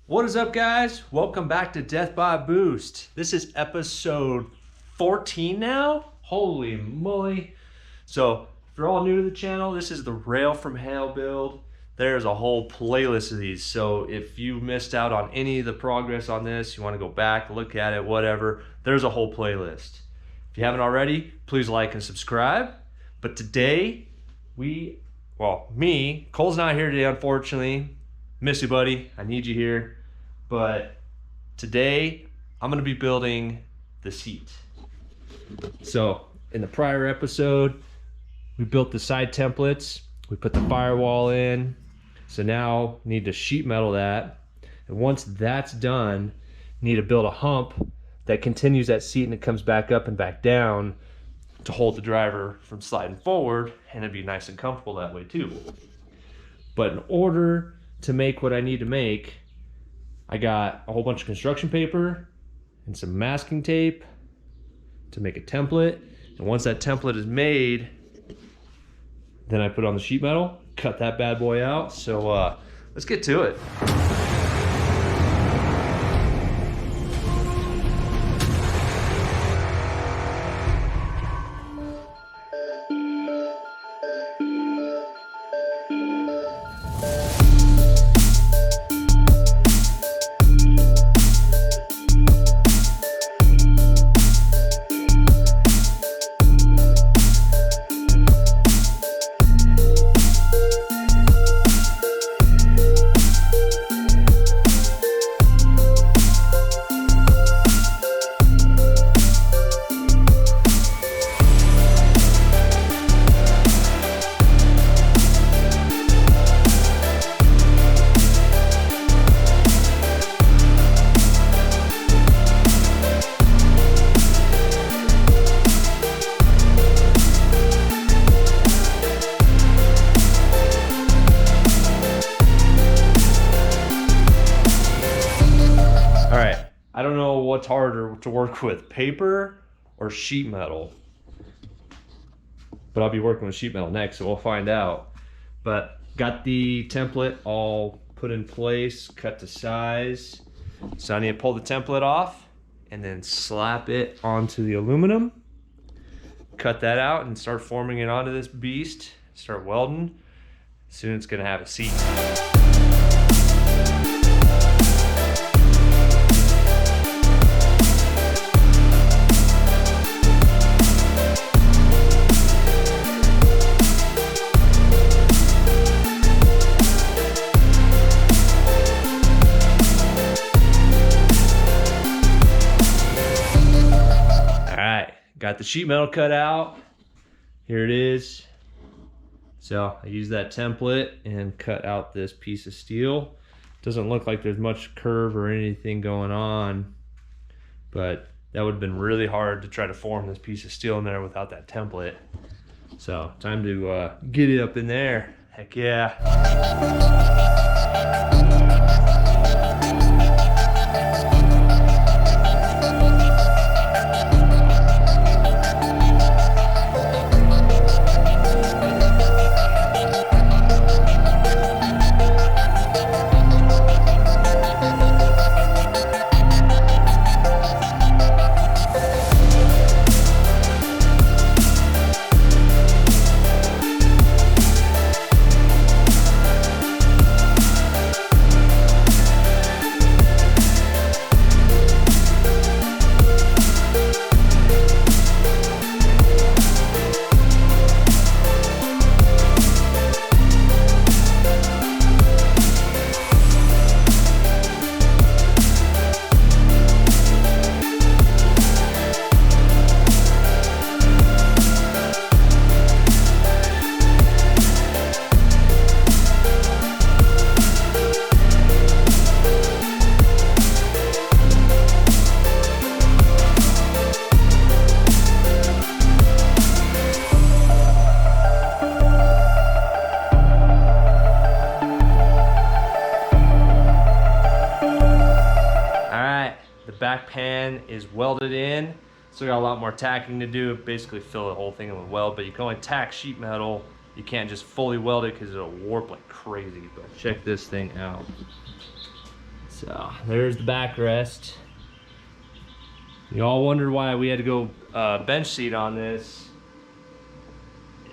What is up, guys? Welcome back to Death by Boost. This is episode 14 now. Holy moly. So if you're all new to the channel, this is the Rail from Hell build. There's a whole playlist of these. So if you missed out on any of the progress on this, you want to go back, look at it, whatever, there's a whole playlist. If you haven't already, please like and subscribe. But today, Cole's not here today, unfortunately. Miss you, buddy. I need you here. But today, I'm going to be building the seat. So in the prior episode, we built the side templates. We put the firewall in. So now need to sheet metal that. And once that's done, need to build a hump that continues that seat and it comes back up and back down to hold the driver from sliding forward, and it'd be nice and comfortable that way too. But in order to make what I need to make, I got a whole bunch of construction paper and some masking tape to make a template. And once that template is made, then I put it on the sheet metal, cut that bad boy out. So let's get to it. I don't know what's harder to work with, paper or sheet metal. But I'll be working with sheet metal next, so we'll find out. But got the template all put in place, cut to size. So I need to pull the template off and then slap it onto the aluminum. Cut that out and start forming it onto this beast. Start welding. Soon it's gonna have a seat. Got the sheet metal cut out. Here it is. So I used that template and cut out this piece of steel. Doesn't look like there's much curve or anything going on, but that would have been really hard to try to form this piece of steel in there without that template. So time to get it up in there. Heck yeah. Back pan is welded in. Still got a lot more tacking to do. Basically fill the whole thing in with weld, but you can only tack sheet metal. You can't just fully weld it because it'll warp like crazy. But check this thing out. So there's the backrest. You all wondered why we had to go bench seat on this.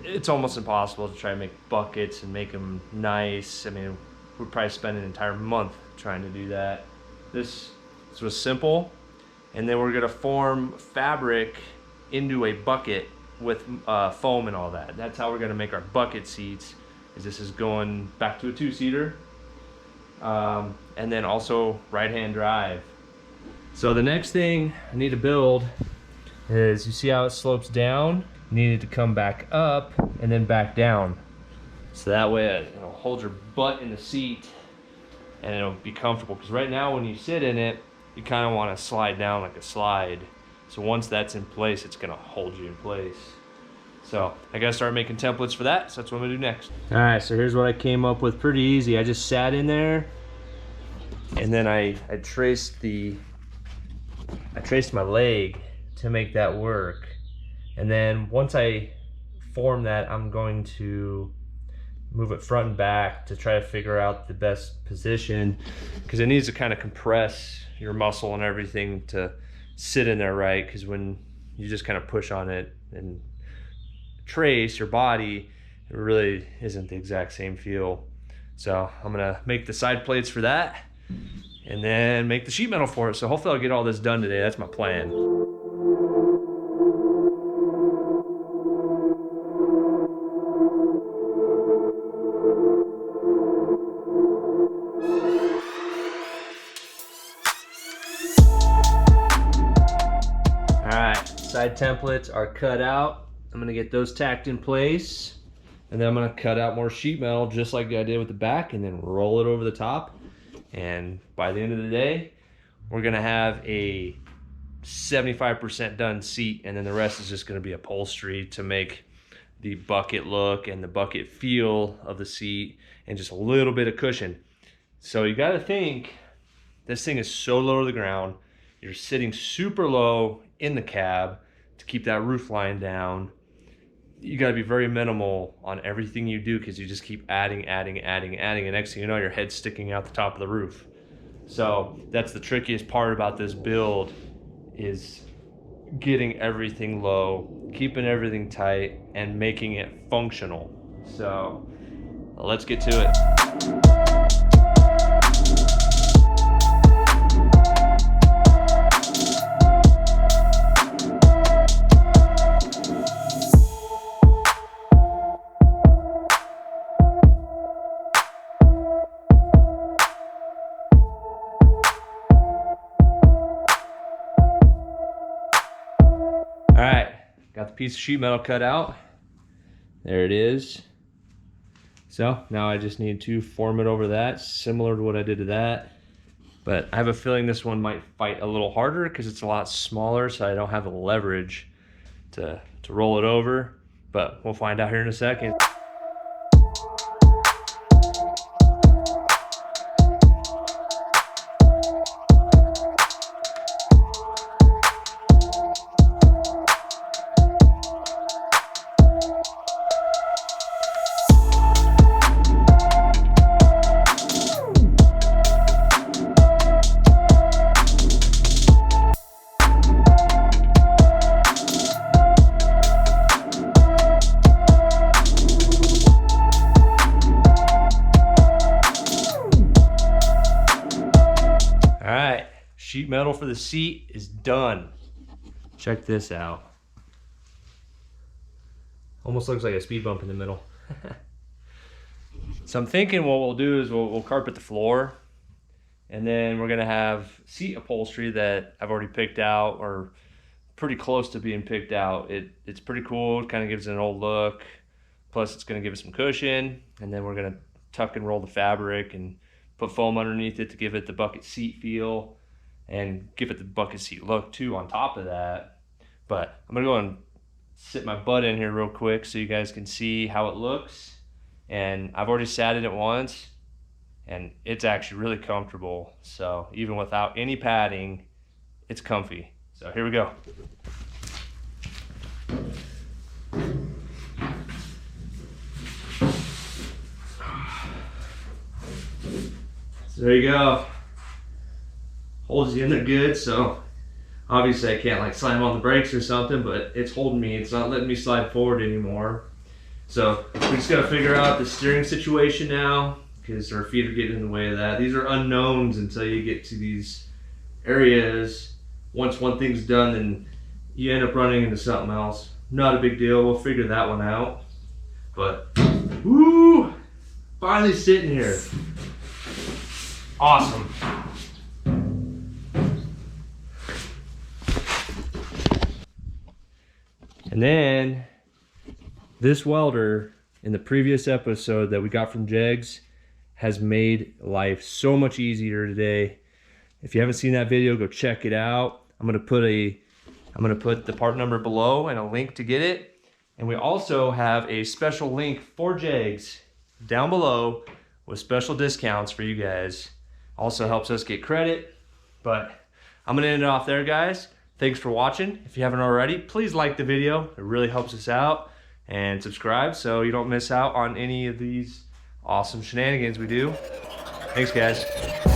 It's almost impossible to try and make buckets and make them nice. I mean, we'd probably spend an entire month trying to do that. This was simple. And then we're gonna form fabric into a bucket with foam and all that. That's how we're gonna make our bucket seats, is this is going back to a two-seater. And then also right-hand drive. So the next thing I need to build is, you see how it slopes down? Need it to come back up and then back down. So that way it'll hold your butt in the seat and it'll be comfortable. Because right now when you sit in it, you kind of want to slide down like a slide. So once that's in place, it's gonna hold you in place. So I gotta start making templates for that. So that's what I'm gonna do next. All right, so here's what I came up with, pretty easy. I just sat in there and then I traced my leg to make that work. And then once I form that, I'm going to move it front and back to try to figure out the best position, because it needs to kind of compress your muscle and everything to sit in there right, because when you just kind of push on it and trace your body, it really isn't the exact same feel. So I'm gonna make the side plates for that and then make the sheet metal for it. So hopefully I'll get all this done today. That's my plan. Alright, side templates are cut out. I'm gonna get those tacked in place, and then I'm gonna cut out more sheet metal just like I did with the back, and then roll it over the top. And by the end of the day, we're gonna have a 75% done seat, and then the rest is just gonna be upholstery to make the bucket look and the bucket feel of the seat, and just a little bit of cushion. So you gotta think, this thing is so low to the ground. You're sitting super low in the cab to keep that roof line down. You gotta be very minimal on everything you do, because you just keep adding, and next thing you know, your head's sticking out the top of the roof. So that's the trickiest part about this build, is getting everything low, keeping everything tight, and making it functional. So let's get to it. All right, got the piece of sheet metal cut out. There it is. So now I just need to form it over that, similar to what I did to that. But I have a feeling this one might fight a little harder because it's a lot smaller, so I don't have the leverage to roll it over. But we'll find out here in a second. Alright, sheet metal for the seat is done. Check this out. Almost looks like a speed bump in the middle. So I'm thinking what we'll do is we'll carpet the floor, and then we're gonna have seat upholstery that I've already picked out, or pretty close to being picked out. It's pretty cool, it kind of gives it an old look. Plus it's gonna give it some cushion, and then we're gonna tuck and roll the fabric and put foam underneath it to give it the bucket seat feel and give it the bucket seat look too on top of that. But I'm gonna go and sit my butt in here real quick so you guys can see how it looks. And I've already sat in it once, and it's actually really comfortable. So even without any padding, it's comfy. So here we go. So there you go. holds you in there good. So obviously I can't like slam on the brakes or something, but it's holding me. It's not letting me slide forward anymore. So we just gotta figure out the steering situation now, because our feet are getting in the way of that. These are unknowns until you get to these areas. Once one thing's done, then you end up running into something else. Not a big deal, we'll figure that one out. But, woo! Finally sitting here. Awesome. And then, this welder in the previous episode that we got from Jegs has made life so much easier today. If you haven't seen that video, go check it out. I'm gonna put the part number below and a link to get it. And we also have a special link for Jegs down below with special discounts for you guys. Also helps us get credit. But I'm gonna end it off there, guys. Thanks for watching. If you haven't already, please like the video. It really helps us out. And subscribe so you don't miss out on any of these awesome shenanigans we do. Thanks, guys.